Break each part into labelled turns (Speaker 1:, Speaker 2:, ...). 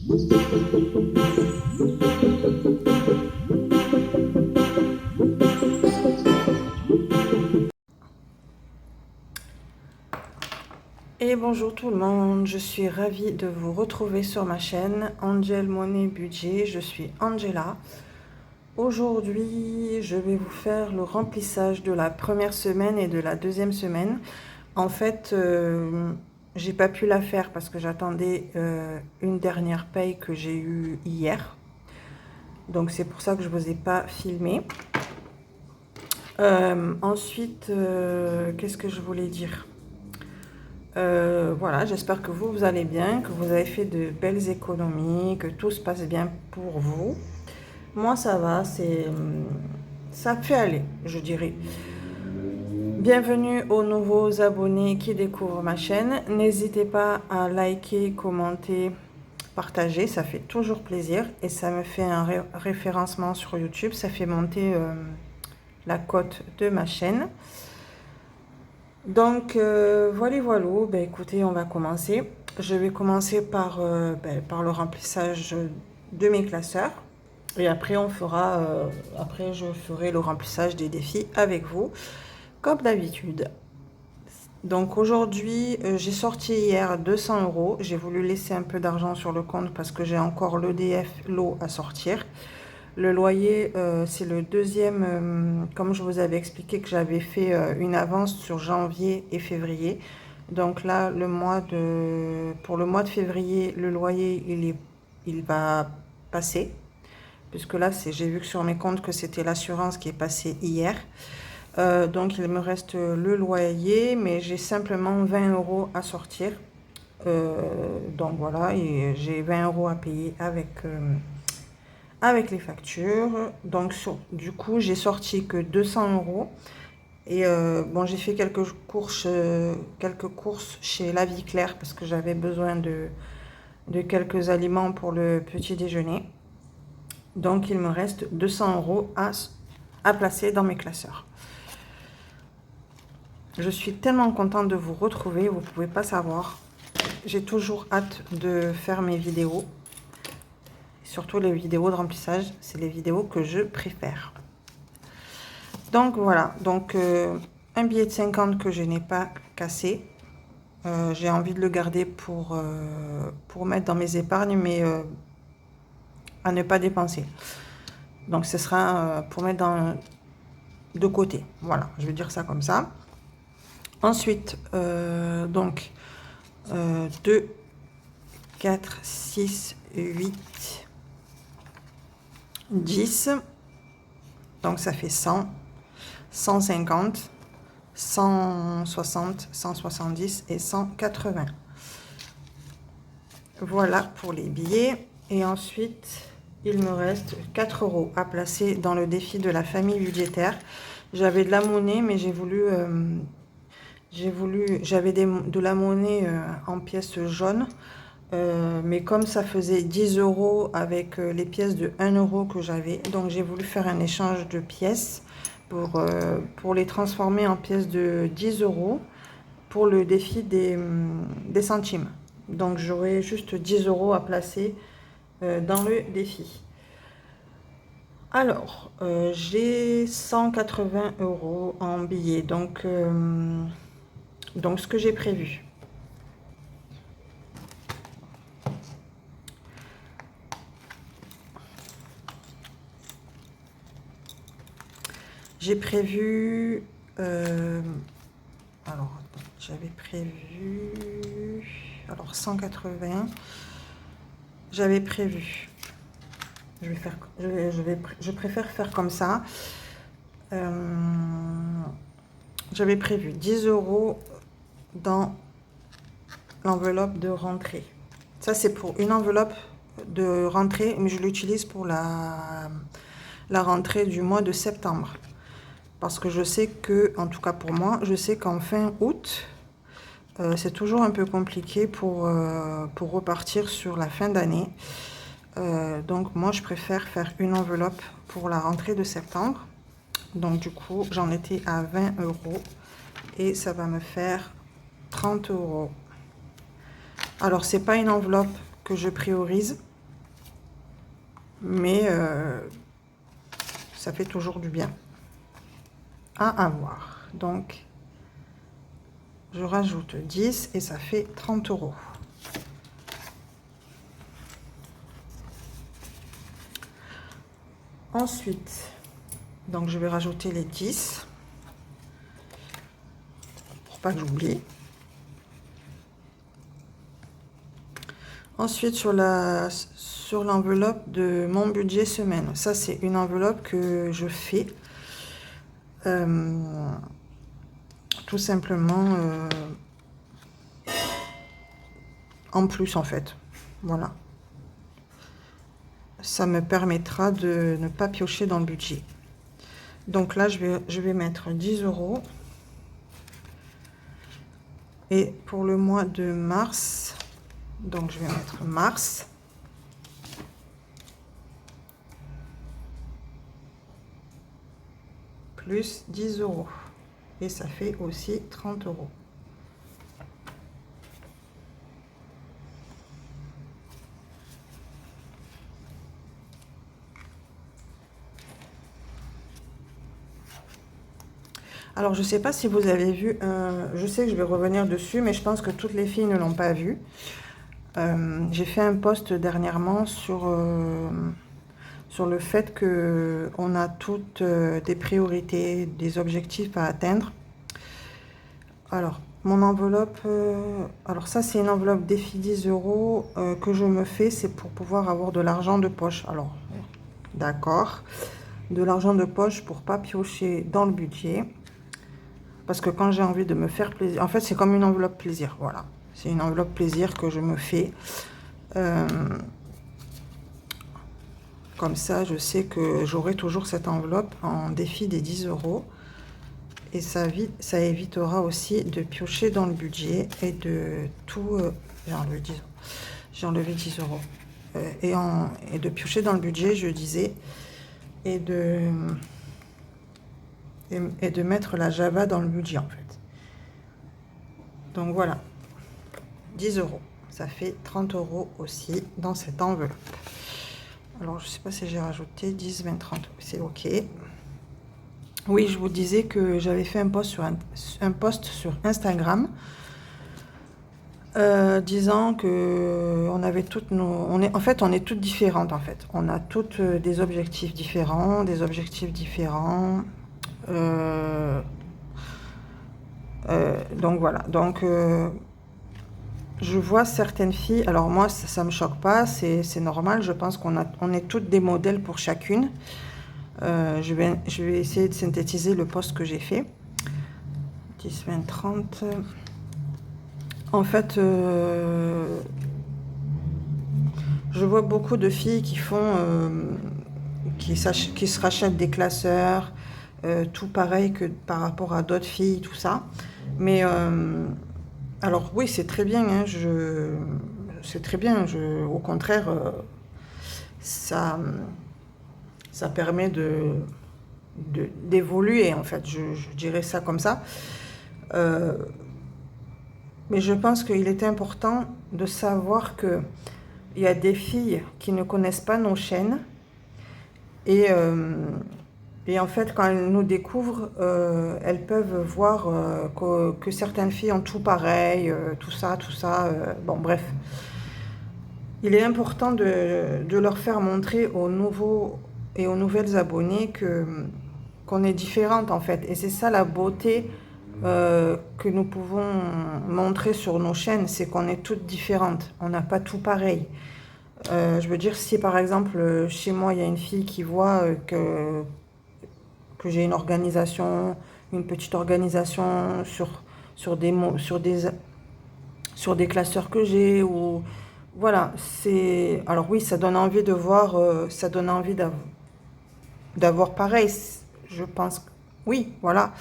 Speaker 1: Et bonjour tout le monde, je suis ravie de vous retrouver sur ma chaîne Angel Money Budget, je suis Angela. Aujourd'hui, je vais vous faire le remplissage de la première semaine et de la deuxième semaine. En fait, j'ai pas pu la faire parce que j'attendais une dernière paye que j'ai eue hier. Donc c'est pour ça que je vous ai pas filmé. Ensuite, qu'est-ce que je voulais dire ? Voilà, j'espère que vous allez bien, que vous avez fait de belles économies, que tout se passe bien pour vous. Moi, ça va, ça fait aller, je dirais. Bienvenue aux nouveaux abonnés qui découvrent ma chaîne. N'hésitez pas à liker, commenter, partager, ça fait toujours plaisir et ça me fait un référencement sur YouTube, ça fait monter la cote de ma chaîne. Donc voilà, ben, écoutez, on va commencer. Je vais commencer par le remplissage de mes classeurs et après je ferai le remplissage des défis avec vous comme d'habitude. Donc aujourd'hui, j'ai sorti hier 200 €. J'ai voulu laisser un peu d'argent sur le compte parce que j'ai encore l'EDF, l'eau à sortir. Le loyer, c'est le deuxième, comme je vous avais expliqué que j'avais fait une avance sur janvier et février. Donc là, pour le mois de février, le loyer, il va passer. Puisque là, j'ai vu que sur mes comptes que c'était l'assurance qui est passée hier. Donc il me reste le loyer, mais j'ai simplement 20 € à sortir. Donc voilà, et j'ai 20 € à payer avec les factures. Donc du coup, j'ai sorti que 200 €. Et bon, j'ai fait quelques courses chez La Vie Claire parce que j'avais besoin de quelques aliments pour le petit déjeuner. Donc il me reste 200 € à placer dans mes classeurs. Je suis tellement contente de vous retrouver, vous ne pouvez pas savoir. J'ai toujours hâte de faire mes vidéos. Surtout les vidéos de remplissage, c'est les vidéos que je préfère. Donc voilà, un billet de 50 que je n'ai pas cassé. J'ai envie de le garder pour mettre dans mes épargnes, mais à ne pas dépenser. Donc ce sera pour mettre de côté. Voilà, je vais dire ça comme ça. Ensuite, 2, 4, 6, 8, 10. Donc ça fait 100, 150, 160, 170 et 180. Voilà pour les billets. Et ensuite, il me reste 4 € à placer dans le défi de la famille budgétaire. J'avais de la monnaie, mais j'avais de la monnaie en pièces jaunes. Mais comme ça faisait 10 € avec les pièces de 1 € que j'avais, donc j'ai voulu faire un échange de pièces pour les transformer en pièces de 10 € pour le défi des centimes. Donc j'aurai juste 10 € à placer dans le défi. Alors, j'ai 180 € en billets, donc ce que j'ai prévu. J'ai prévu, alors j'avais prévu, alors 180, j'avais prévu, je préfère faire comme ça. J'avais prévu 10 € dans l'enveloppe de rentrée. Ça c'est pour une enveloppe de rentrée, mais je l'utilise pour la rentrée du mois de septembre. Parce que je sais que, en tout cas pour moi, je sais qu'en fin août, c'est toujours un peu compliqué pour repartir sur la fin d'année. Donc moi, je préfère faire une enveloppe pour la rentrée de septembre. Donc du coup, j'en étais à 20 € et ça va me faire 30 €. Alors, c'est pas une enveloppe que je priorise. mais ça fait toujours du bien à avoir. Donc, je rajoute 10 et ça fait 30 euros. Ensuite, donc je vais rajouter les 10 pour pas que j'oublie. Ensuite, sur l'enveloppe de mon budget semaine, ça c'est une enveloppe que je fais tout simplement en plus en fait. Voilà. Ça me permettra de ne pas piocher dans le budget. Donc là, je vais mettre 10 euros. Et pour le mois de mars, donc je vais mettre mars. Plus 10 euros. Et ça fait aussi 30 euros. Alors, je ne sais pas si vous avez vu, je sais que je vais revenir dessus, mais je pense que toutes les filles ne l'ont pas vu. J'ai fait un post dernièrement sur le fait qu'on a toutes des priorités, des objectifs à atteindre. Alors, mon enveloppe, alors ça c'est une enveloppe défi 10 euros que je me fais, c'est pour pouvoir avoir de l'argent de poche. Alors, d'accord, de l'argent de poche pour pas piocher dans le budget. Parce que quand j'ai envie de me faire plaisir, en fait c'est comme une enveloppe plaisir, voilà. C'est une enveloppe plaisir que je me fais. Comme ça, je sais que j'aurai toujours cette enveloppe en défi des 10 euros. Et ça évitera aussi de piocher dans le budget et de tout... j'ai enlevé 10 euros. Et de piocher dans le budget, je disais, et de mettre la Java dans le budget, en fait. Donc voilà, 10 euros. Ça fait 30 euros aussi dans cette enveloppe. Alors, je ne sais pas si j'ai rajouté 10, 20, 30. C'est OK. Oui, je vous disais que j'avais fait un post sur Instagram disant que on avait toutes on est toutes différentes en fait. On a toutes des objectifs différents, donc voilà. Donc je vois certaines filles. Alors moi, ça me choque pas, c'est normal. Je pense on est toutes des modèles pour chacune. Je vais essayer de synthétiser le post que j'ai fait. 10, 20, 30. En fait, je vois beaucoup de filles qui qui se rachètent des classeurs, tout pareil que par rapport à d'autres filles, tout ça. Mais alors oui, c'est très bien. Hein, c'est très bien. Au contraire, ça permet d'évoluer en fait. Je dirais ça comme ça. Mais je pense qu'il est important de savoir que il y a des filles qui ne connaissent pas nos chaînes et en fait quand elles nous découvrent, elles peuvent voir que certaines filles ont tout pareil, tout ça. Bon bref, il est important de leur faire montrer aux nouveaux et aux nouvelles abonnées qu'on est différentes en fait. Et c'est ça la beauté que nous pouvons montrer sur nos chaînes, c'est qu'on est toutes différentes. On n'a pas tout pareil. Je veux dire, si par exemple chez moi il y a une fille qui voit que j'ai une organisation, une petite organisation sur des classeurs que j'ai, ou voilà, c'est alors oui, ça donne envie de voir, ça donne envie d'avoir pareil. Je pense, oui, voilà.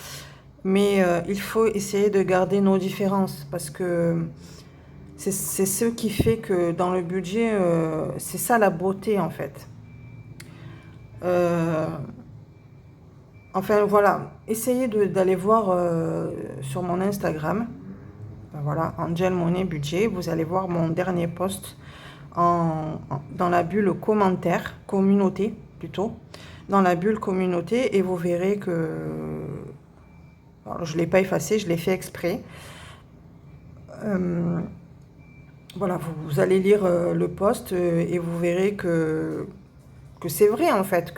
Speaker 1: Mais il faut essayer de garder nos différences parce que c'est ce qui fait que dans le budget, c'est ça la beauté en fait. Enfin voilà, essayez d'aller voir sur mon Instagram, voilà, Angel Money Budget, vous allez voir mon dernier post dans la bulle commentaire, communauté plutôt, dans la bulle communauté, et vous verrez que... Alors, je ne l'ai pas effacé, je l'ai fait exprès. Voilà, vous allez lire le post et vous verrez que c'est vrai en fait,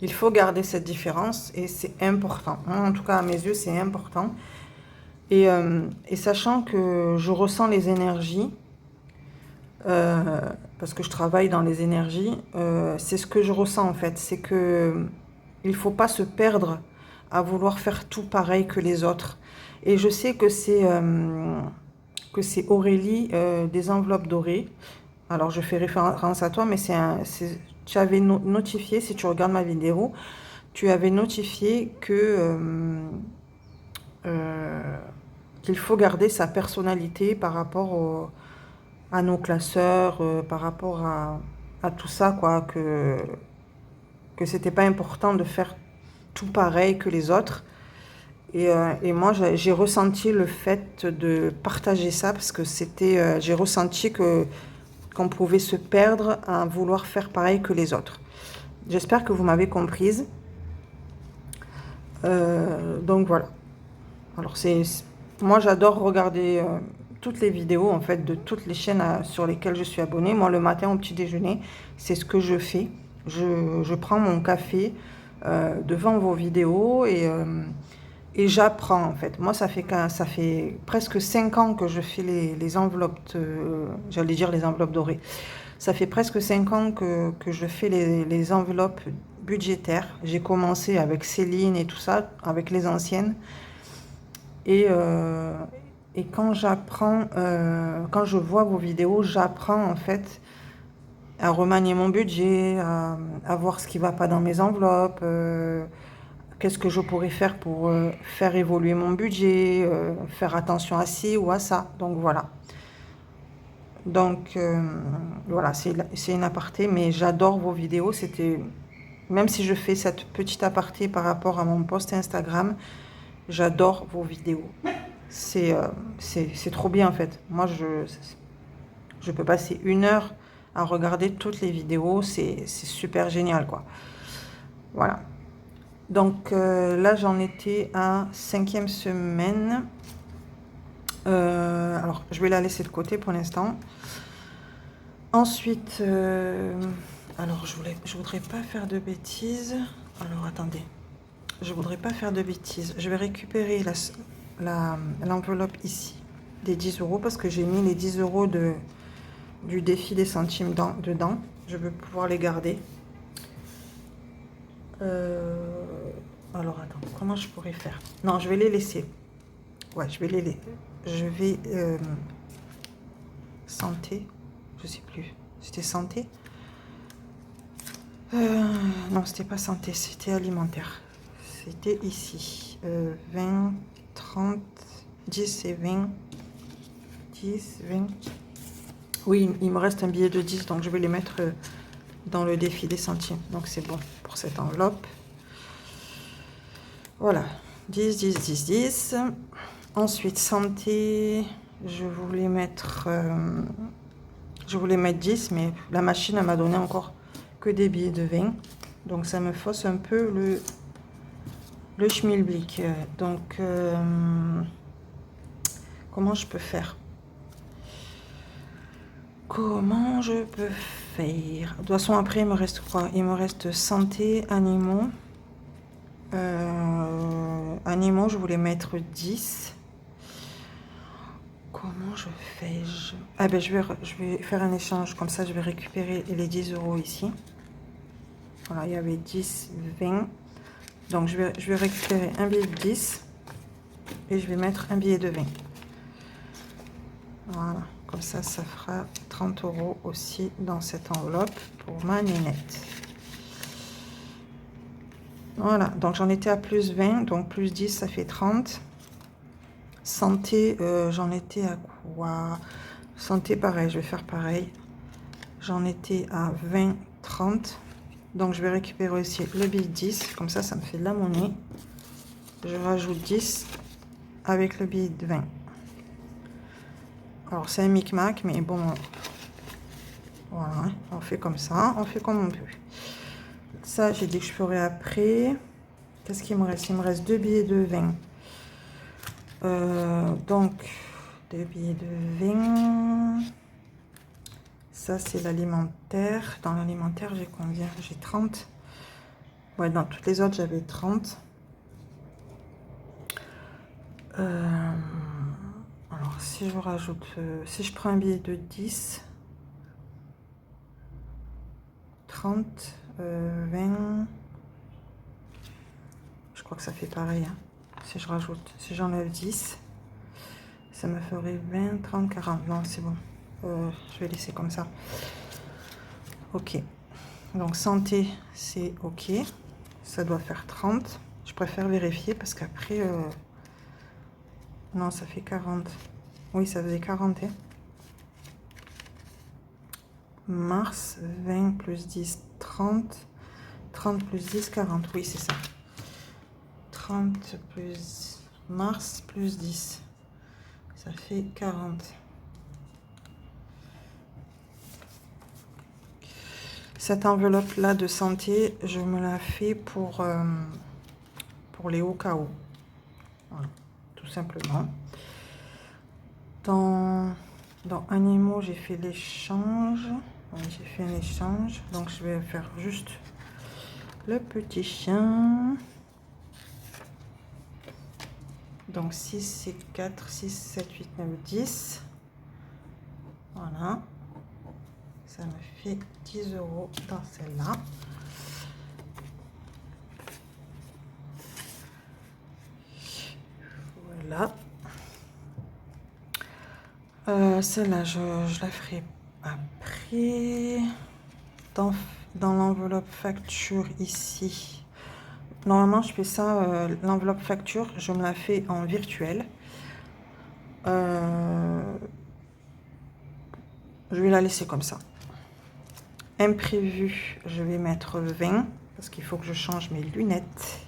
Speaker 1: il faut garder cette différence et c'est important. En tout cas, à mes yeux, c'est important. Et sachant que je ressens les énergies, parce que je travaille dans les énergies, c'est ce que je ressens en fait. C'est que il ne faut pas se perdre à vouloir faire tout pareil que les autres. Et je sais que c'est Aurélie des enveloppes dorées. Alors je fais référence à toi, mais tu avais notifié, si tu regardes ma vidéo, tu avais notifié qu'il faut garder sa personnalité par rapport à nos classeurs, par rapport à tout ça, quoi, que c'était pas important de faire tout pareil que les autres. Et moi, j'ai ressenti le fait de partager ça parce que j'ai ressenti qu'on pouvait se perdre à vouloir faire pareil que les autres. J'espère que vous m'avez comprise. Donc voilà. Alors moi, j'adore regarder toutes les vidéos en fait de toutes les chaînes sur lesquelles je suis abonnée. Moi, le matin au petit déjeuner, c'est ce que je fais. Je prends mon café devant vos vidéos et j'apprends en fait. Moi, ça fait presque 5 ans que je fais les enveloppes, j'allais dire les enveloppes dorées. Ça fait presque 5 ans que je fais les enveloppes budgétaires. J'ai commencé avec Céline et tout ça, avec les anciennes. Et quand j'apprends, quand je vois vos vidéos, j'apprends en fait à remanier mon budget, à voir ce qui ne va pas dans mes enveloppes, qu'est-ce que je pourrais faire pour faire évoluer mon budget, faire attention à ci ou à ça. Donc voilà. Donc voilà, c'est une aparté, mais j'adore vos vidéos. Même si je fais cette petite aparté par rapport à mon post Instagram, j'adore vos vidéos. C'est trop bien en fait. Moi, je peux passer 1 heure à regarder toutes les vidéos. C'est super génial, quoi. Voilà. Donc là, j'en étais à 5e semaine. Alors, je vais la laisser de côté pour l'instant. Ensuite, alors je voudrais pas faire de bêtises. Alors, attendez. Je voudrais pas faire de bêtises. Je vais récupérer l'enveloppe ici des 10 € parce que j'ai mis les 10 € du défi des centimes dedans. Je veux pouvoir les garder. Alors attends, comment je pourrais faire? Non, je vais les laisser. Ouais, je vais les laisser. Je vais santé, je sais plus. C'était santé? Non, c'était pas santé, c'était alimentaire. C'était ici. 20, 30, 10 et 20. 10, 20. Oui, il me reste un billet de 10, donc je vais les mettre dans le défi des centimes. Donc c'est bon pour cette enveloppe. Voilà, 10, 10, 10, 10. Ensuite, santé, je voulais mettre 10, mais la machine m'a donné encore que des billets de 20. Donc ça me fausse un peu le schmilblick. Donc, comment je peux faire? Comment je peux faire? De toute façon, après, il me reste quoi? Il me reste santé, animaux. Animaux, je voulais mettre 10. Comment je fais? Ah ben, je vais faire un échange. Comme ça, je vais récupérer les 10 € ici. Voilà, il y avait 10, 20. Donc, je vais récupérer un billet de 10. Et je vais mettre un billet de 20. Voilà. Comme ça, ça fera 30 € aussi dans cette enveloppe pour ma nénette. Voilà, donc j'en étais à plus 20, donc plus 10, ça fait 30. Santé, j'en étais à quoi? Santé, pareil, je vais faire pareil. J'en étais à 20, 30. Donc je vais récupérer aussi le billet 10, comme ça, ça me fait de la monnaie. Je rajoute 10 avec le billet de 20. Alors c'est un micmac, mais bon, Voilà, on fait comme ça, on fait comme on peut. Ça, j'ai dit que je ferai après. Qu'est-ce qu'il me reste? Il me reste 2 billets de 20. Donc, 2 billets de 20. Ça, c'est l'alimentaire. Dans l'alimentaire, j'ai combien? J'ai 30. Ouais, dans toutes les autres, j'avais 30. Alors, si je rajoute... si je prends un billet de 10, 30, 20... Je crois que ça fait pareil. Hein. Si je rajoute, si j'enlève 10, ça me ferait 20, 30, 40. Non, c'est bon. Je vais laisser comme ça. Ok. Donc, santé, c'est ok. Ça doit faire 30. Je préfère vérifier parce qu'après... non, ça fait 40. Oui, ça faisait 40. Hein. Mars, 20 plus 10, 30. 30 plus 10, 40. Oui, c'est ça. 30 plus mars plus 10. Ça fait 40. Cette enveloppe-là de santé, je me la fais pour les hauts cas où. Voilà, tout simplement. Dans animaux, j'ai fait l'échange. Oui, j'ai fait un échange. Donc, je vais faire juste le petit chien. Donc, 6, c'est 4, 6, 7, 8, 9, 10. Voilà. Ça me fait 10 € dans celle-là. Voilà. Celle-là, je la ferai après. Dans l'enveloppe facture ici. Normalement, je fais ça, l'enveloppe facture, je me la fais en virtuel. Je vais la laisser comme ça. Imprévu, je vais mettre 20 parce qu'il faut que je change mes lunettes.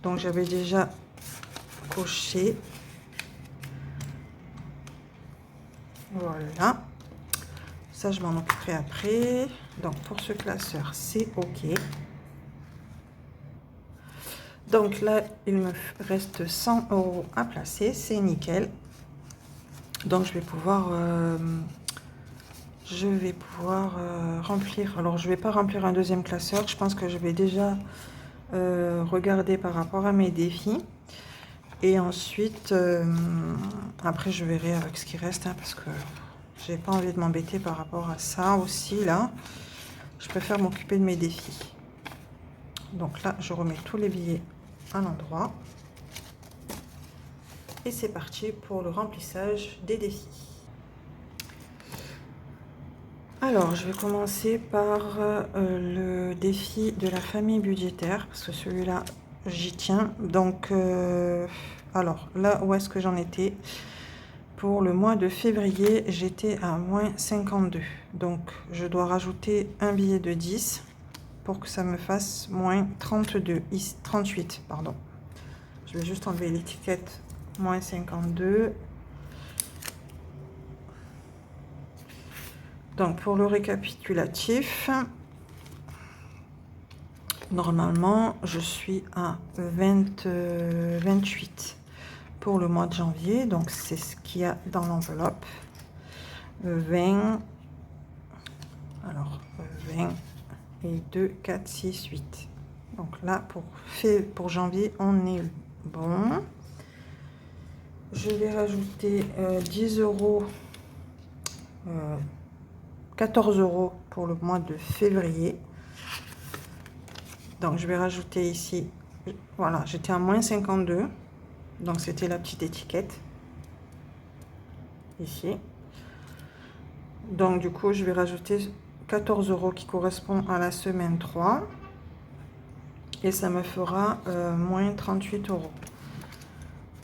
Speaker 1: Donc, j'avais déjà coché. Voilà. Ça, je m'en occuperai après. Donc, pour ce classeur, c'est OK. Donc là, il me reste 100 € à placer. C'est nickel. Donc, je vais pouvoir remplir. Alors, je ne vais pas remplir un deuxième classeur. Je pense que je vais déjà regarder par rapport à mes défis. Et ensuite, après, je verrai avec ce qui reste. Hein, parce que j'ai pas envie de m'embêter par rapport à ça aussi. Là, je préfère m'occuper de mes défis. Donc là, je remets tous les billets à l'endroit. Et c'est parti pour le remplissage des défis. Alors, je vais commencer par le défi de la famille budgétaire, parce que celui-là, j'y tiens. Donc, alors, là où est-ce que j'en étais? Pour le mois de février, j'étais à moins 52. Donc, je dois rajouter un billet de 10 pour que ça me fasse moins 32, 38, pardon. Je vais juste enlever l'étiquette moins 52. Donc, pour le récapitulatif, normalement, je suis à 28 pour le mois de janvier. Donc, c'est ce qu'il y a dans l'enveloppe. 20. Alors, 20 et 2, 4, 6, 8. Donc là, pour janvier, on est bon. Je vais rajouter 10 €. 14 € pour le mois de février. Donc, je vais rajouter ici, voilà, j'étais à moins 52. Donc, c'était la petite étiquette. Ici. Donc, du coup, je vais rajouter 14 € qui correspond à la semaine 3. Et ça me fera moins 38 €.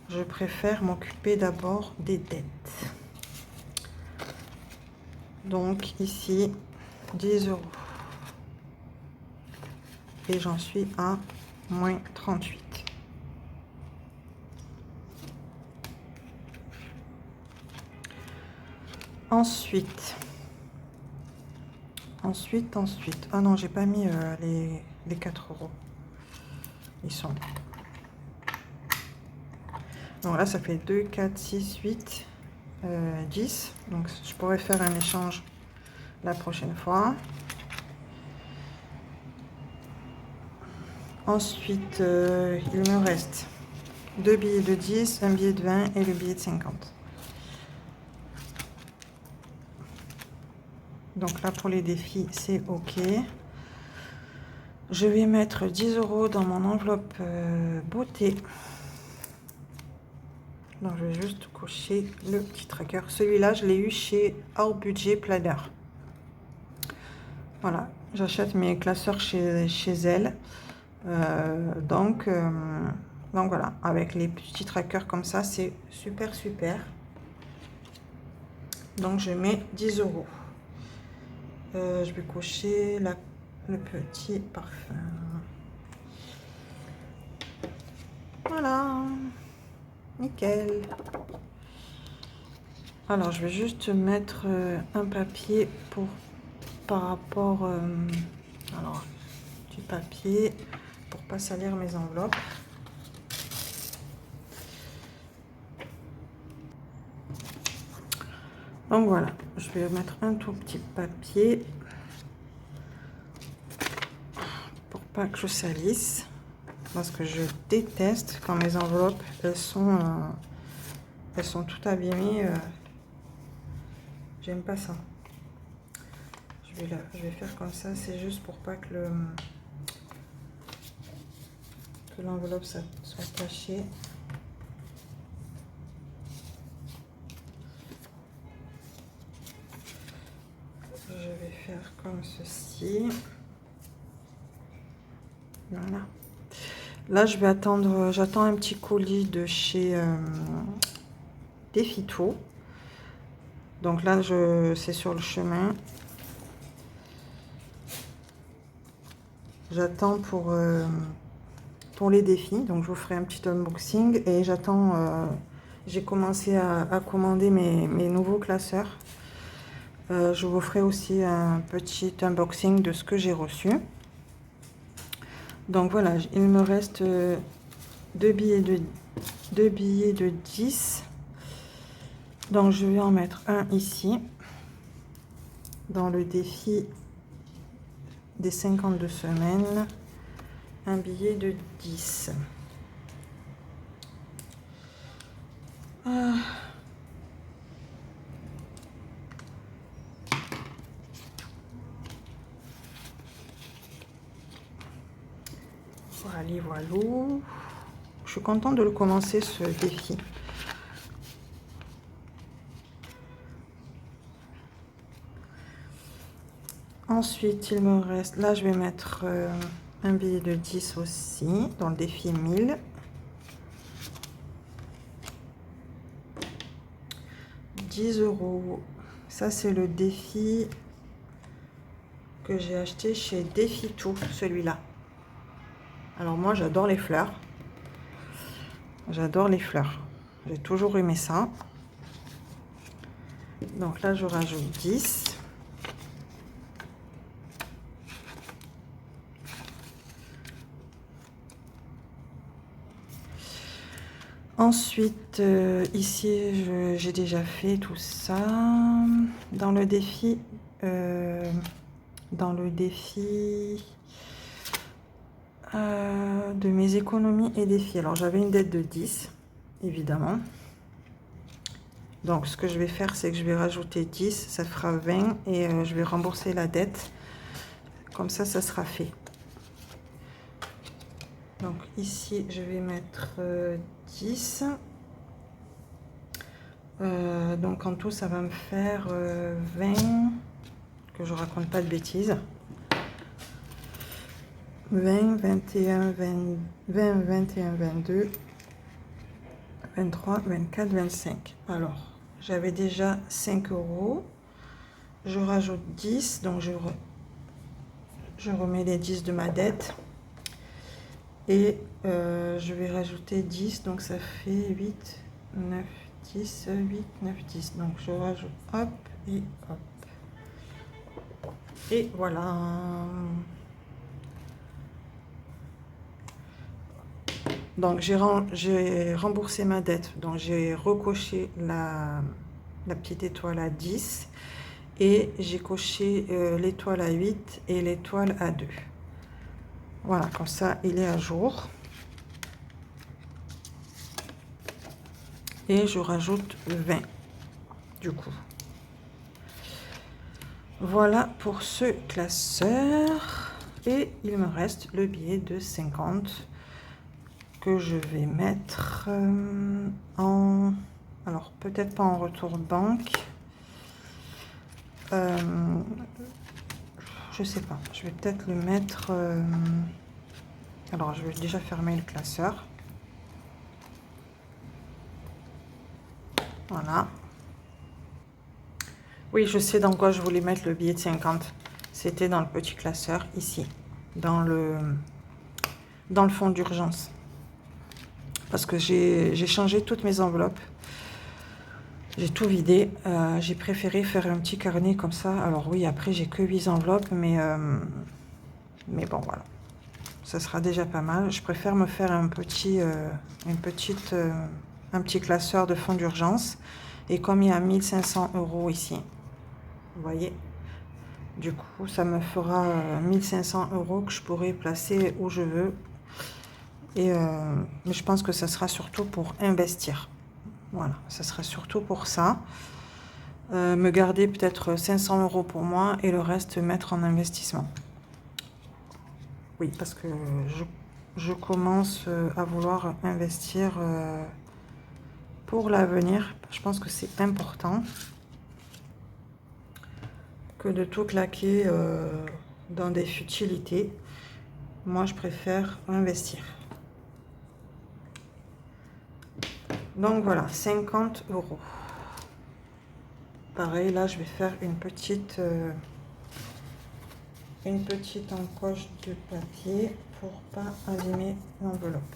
Speaker 1: Je préfère m'occuper d'abord des dettes. Donc, ici, 10 €. Et j'en suis à moins 38. Ensuite, Ensuite. Ah non, j'ai pas mis les 4 euros. Ils sont. Donc là, ça fait 2, 4, 6, 8, 10. Donc je pourrais faire un échange la prochaine fois. Ensuite, il me reste 2 billets de 10, un billet de 20 et le billet de 50. Donc là, pour les défis, c'est OK. Je vais mettre 10 euros dans mon enveloppe beauté. Donc, je vais juste cocher le petit tracker. Celui-là, je l'ai eu chez Hors Budget Planner. Voilà, j'achète mes classeurs chez elle. Donc voilà, avec les petits trackers comme ça, c'est super. Donc, je mets 10 euros. Je vais cocher le petit parfum. Voilà, nickel. Alors, je vais juste mettre un papier par rapport... alors, du papier pour pas salir mes enveloppes. Donc voilà, je vais mettre un tout petit papier pour pas que je salisse. Parce que je déteste quand mes enveloppes, elles sont toutes abîmées. J'aime pas ça. Je vais faire comme ça, c'est juste pour pas que l'enveloppe soit tachée. Je vais faire comme ceci. Voilà. Là, je vais attendre, j'attends un petit colis de chez Défito. Donc là, c'est sur le chemin. J'attends pour les défis. Donc, je vous ferai un petit unboxing. Et j'attends, j'ai commencé à commander mes nouveaux classeurs. Je vous ferai aussi un petit unboxing de ce que j'ai reçu. Donc voilà, il me reste 2 billets de 10. Donc je vais en mettre un ici, dans le défi des 52 semaines, un billet de 10. Voilà. Je suis contente de le commencer, ce défi. Ensuite, il me reste... Là, je vais mettre un billet de 10 aussi, dans le défi 1000. €10. Ça, c'est le défi que j'ai acheté chez Défito, celui-là. Alors moi, j'adore les fleurs. J'adore les fleurs. J'ai toujours aimé ça. Donc là, je rajoute 10. Ensuite, ici, j'ai déjà fait tout ça. Dans le défi... de mes économies et défis. Alors, j'avais une dette de 10, évidemment. Donc, ce que je vais faire, c'est que je vais rajouter 10, ça fera 20 et je vais rembourser la dette. Comme ça, ça sera fait. Donc, ici, je vais mettre 10. Donc, en tout, ça va me faire 20, que je raconte pas de bêtises. 20, 21, 20, 21, 22, 23, 24, 25. Alors, j'avais déjà 5 euros. Je rajoute 10, donc je remets les 10 de ma dette. Et je vais rajouter 10, donc ça fait 8, 9, 10, 8, 9, 10. Donc je rajoute hop et hop. Et voilà. Donc j'ai remboursé ma dette. Donc j'ai recoché la petite étoile à 10 et j'ai coché l'étoile à 8 et l'étoile à 2. Voilà, comme ça il est à jour. Et je rajoute 20 du coup. Voilà pour ce classeur. Et il me reste le billet de 50 que je vais mettre en... Alors, peut-être pas en retour banque. Je sais pas. Je vais peut-être le mettre... alors, je vais déjà fermer le classeur. Voilà. Oui, je sais dans quoi je voulais mettre le billet de 50. C'était dans le petit classeur, ici. Dans le fond d'urgence. Parce que j'ai changé toutes mes enveloppes. J'ai tout vidé. J'ai préféré faire un petit carnet comme ça. Alors oui, après, j'ai que 8 enveloppes, mais bon, voilà. Ça sera déjà pas mal. Je préfère me faire un petit classeur de fonds d'urgence. Et comme il y a 1500 € ici, vous voyez, du coup, ça me fera 1500 € que je pourrai placer où je veux. Mais je pense que ça sera surtout pour investir. Voilà, ça sera surtout pour ça. Me garder peut-être 500 € pour moi et le reste mettre en investissement. Oui, parce que je commence à vouloir investir pour l'avenir. Je pense que c'est important que de tout claquer dans des futilités. Moi, je préfère investir. Donc voilà, 50 €. Pareil, là, je vais faire une petite encoche de papier pour pas abîmer l'enveloppe.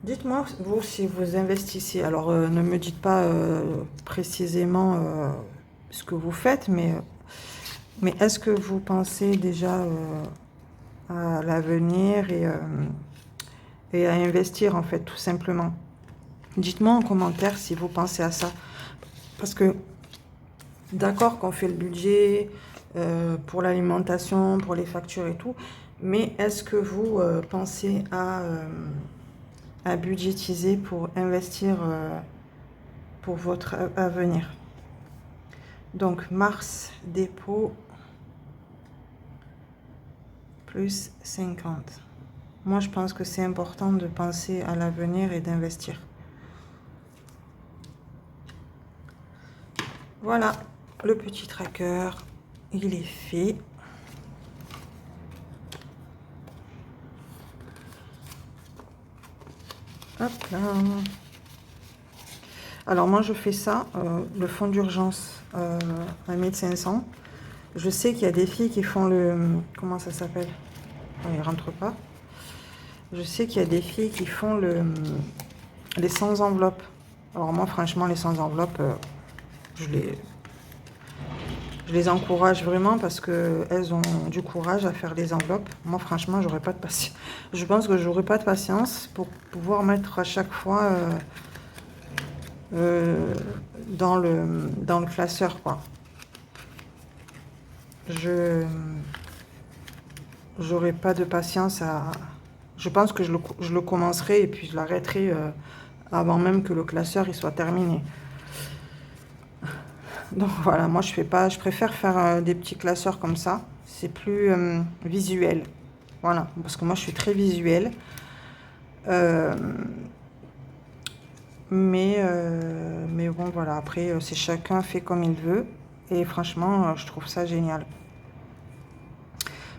Speaker 1: Dites-moi, vous, si vous investissez, alors ne me dites pas précisément ce que vous faites, mais est-ce que vous pensez déjà à l'avenir et à investir, en fait, tout simplement? Dites-moi en commentaire si vous pensez à ça. Parce que, d'accord qu'on fait le budget pour l'alimentation, pour les factures et tout, mais est-ce que vous pensez à budgétiser pour investir pour votre avenir? Donc, mars, dépôt, plus 50. Moi, je pense que c'est important de penser à l'avenir et d'investir. Voilà, le petit tracker, il est fait. Hop là. Alors moi, je fais ça, le fonds d'urgence à 1500. Je sais qu'il y a des filles qui font le... Comment ça s'appelle? Oh, il rentre pas. Je sais qu'il y a des filles qui font les sans enveloppes. Alors moi, franchement, les sans enveloppes, je les encourage vraiment parce qu'elles ont du courage à faire les enveloppes. Moi, franchement, j'aurais pas de patience. Je pense que j'aurais pas de patience pour pouvoir mettre à chaque fois dans le classeur, quoi. J'aurais pas de patience à... Je pense que je le commencerai et puis je l'arrêterai avant même que le classeur il soit terminé. Donc voilà, moi je préfère faire des petits classeurs comme ça. C'est plus visuel. Voilà, parce que moi je suis très visuelle. Mais bon voilà, après c'est chacun fait comme il veut. Et franchement, je trouve ça génial.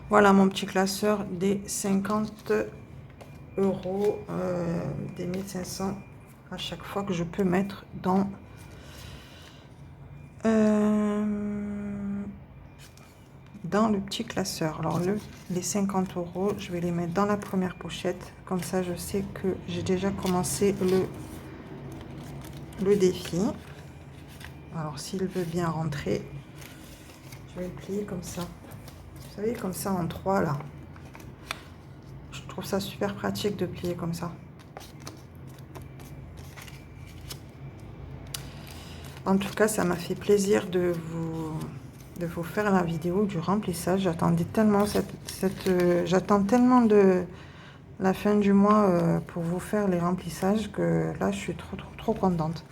Speaker 1: Voilà mon petit classeur des 50 €, des 1500 à chaque fois que je peux mettre dans le petit classeur. Alors les 50 €, je vais les mettre dans la première pochette. Comme ça, je sais que j'ai déjà commencé le défi. Alors, s'il veut bien rentrer, je vais le plier comme ça. Vous savez, comme ça en 3 là. Je trouve ça super pratique de plier comme ça. En tout cas, ça m'a fait plaisir de vous faire la vidéo du remplissage. J'attendais tellement j'attends tellement de la fin du mois pour vous faire les remplissages que là, je suis trop contente.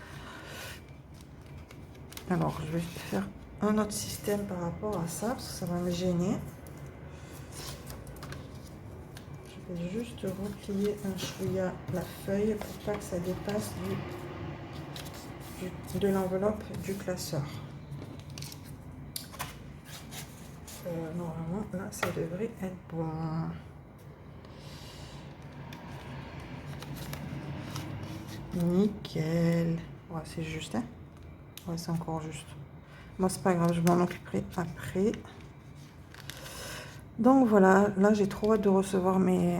Speaker 1: Alors, je vais faire un autre système par rapport à ça, parce que ça va me gêner. Je vais juste replier un chouïa la feuille pour pas que ça dépasse de l'enveloppe du classeur. Normalement, là, ça devrait être bon. Nickel. Ouais, c'est juste, hein? Ouais, c'est encore juste. Moi, c'est pas grave, je m'en occuperai après. Donc voilà, là, j'ai trop hâte de recevoir mes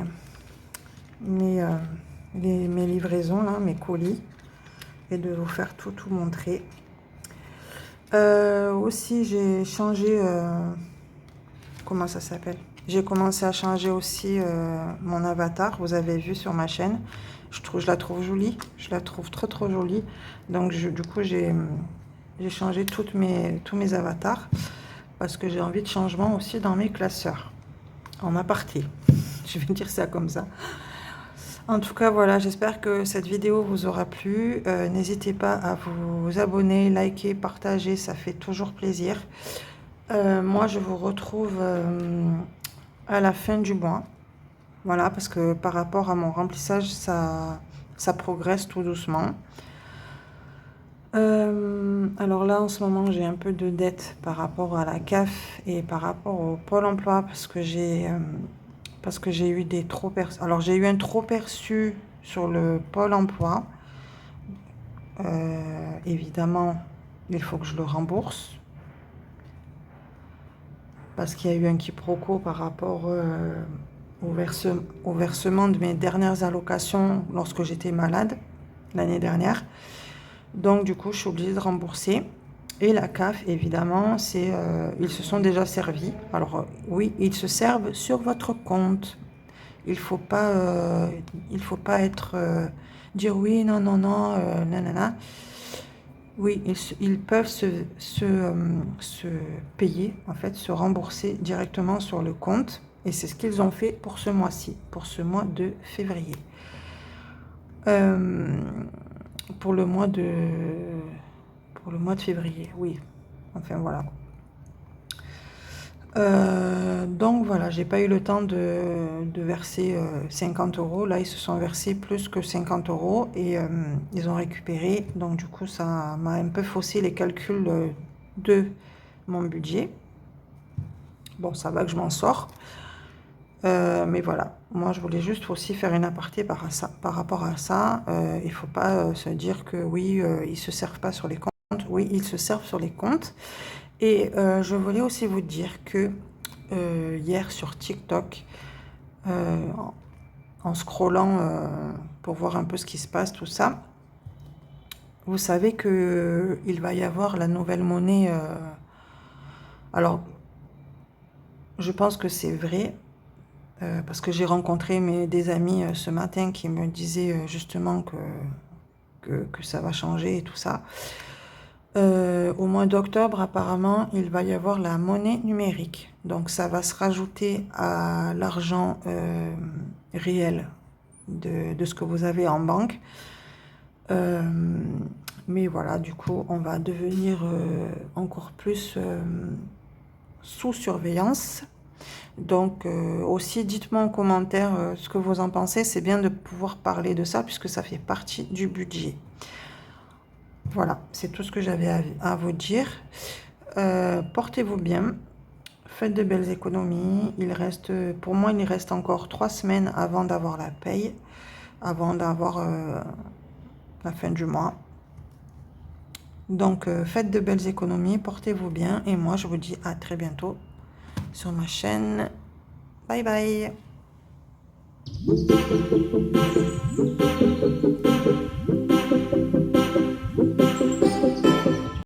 Speaker 1: livraisons, là, mes colis, et de vous faire tout montrer. Aussi, j'ai changé, comment ça s'appelle? J'ai commencé à changer aussi mon avatar, vous avez vu sur ma chaîne. Je la trouve jolie, je la trouve trop jolie. Donc du coup, j'ai changé tous mes avatars parce que j'ai envie de changement aussi dans mes classeurs, en aparté. Je vais dire ça comme ça. En tout cas, voilà, j'espère que cette vidéo vous aura plu. N'hésitez pas à vous abonner, liker, partager, ça fait toujours plaisir. Moi, je vous retrouve à la fin du mois. Voilà, parce que par rapport à mon remplissage, ça progresse tout doucement. Alors là, en ce moment, j'ai un peu de dette par rapport à la CAF et par rapport au Pôle emploi parce que j'ai eu des trop perçus. Alors, j'ai eu un trop perçu sur le Pôle emploi. Évidemment, il faut que je le rembourse parce qu'il y a eu un quiproquo par rapport au versement de mes dernières allocations lorsque j'étais malade l'année dernière. Donc, du coup, je suis obligée de rembourser. Et la CAF, évidemment, ils se sont déjà servis. Alors, oui, ils se servent sur votre compte. Il faut pas dire oui, non, nanana. Oui, ils peuvent se payer, en fait, se rembourser directement sur le compte. Et c'est ce qu'ils ont fait pour ce mois-ci, pour ce mois de février. Pour le mois de février, oui. Enfin, voilà. Donc, voilà, j'ai pas eu le temps de verser 50 €. Là, ils se sont versés plus que 50 € et ils ont récupéré. Donc, du coup, ça m'a un peu faussé les calculs de mon budget. Bon, ça va que je m'en sors. Mais voilà, moi je voulais juste aussi faire une aparté par rapport à ça. Il ne faut pas se dire que oui, ils ne se servent pas sur les comptes. Oui, ils se servent sur les comptes. Et je voulais aussi vous dire que hier sur TikTok, en scrollant pour voir un peu ce qui se passe, tout ça, vous savez qu'il va y avoir la nouvelle monnaie. Alors, je pense que c'est vrai. Parce que j'ai rencontré des amis ce matin qui me disaient justement que ça va changer et tout ça. Au mois d'octobre, apparemment, il va y avoir la monnaie numérique. Donc, ça va se rajouter à l'argent réel de ce que vous avez en banque. Mais voilà, du coup, on va devenir encore plus sous surveillance. Donc aussi, dites-moi en commentaire ce que vous en pensez. C'est bien de pouvoir parler de ça puisque ça fait partie du budget. Voilà, c'est tout ce que j'avais à vous dire. Portez-vous bien. Faites de belles économies. Pour moi, il reste encore 3 semaines avant d'avoir la paye, avant d'avoir la fin du mois. Donc, faites de belles économies, portez-vous bien. Et moi, je vous dis à très bientôt sur ma chaîne. Bye bye.